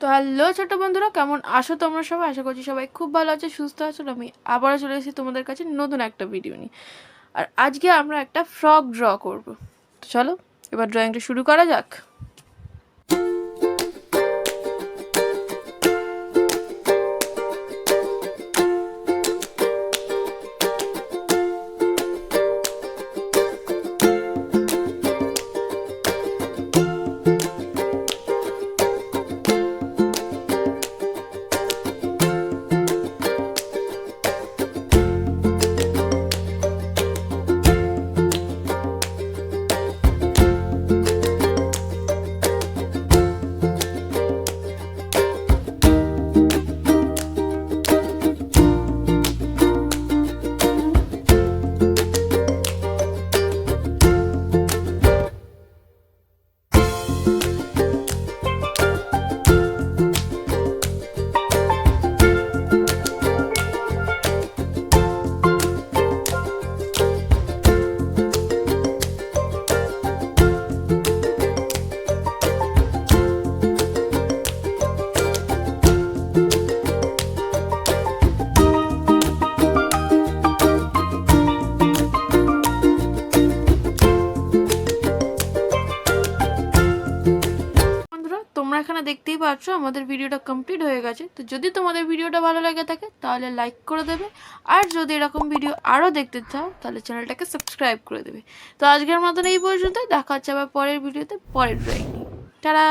তো হ্যালো ছোট বন্ধুরা, কেমন আছো তোমরা সবাই? আশা করছি সবাই খুব ভালো আছে, সুস্থ আছো। আমি আবারও চলে এসেছি তোমাদের কাছে নতুন একটা ভিডিও নিয়ে। আর আজকে আমরা একটা ফ্রক ড্র করব। তো চলো এবার ড্রয়িংটা শুরু করা যাক। তোমরা এখানে দেখতেই পাচ্ছ আমাদের ভিডিওটা কমপ্লিট হয়ে গেছে। তো যদি তোমাদের ভিডিওটা ভালো লেগে থাকে তাহলে লাইক করে দেবে, আর যদি এরকম ভিডিও আরও দেখতে চাও তাহলে চ্যানেলটাকে সাবস্ক্রাইব করে দেবে। তো আজকের মতন এই পর্যন্ত, দেখা হচ্ছে আবার পরের ভিডিওতে পরের ড্রয়িং নিয়ে। টাটা।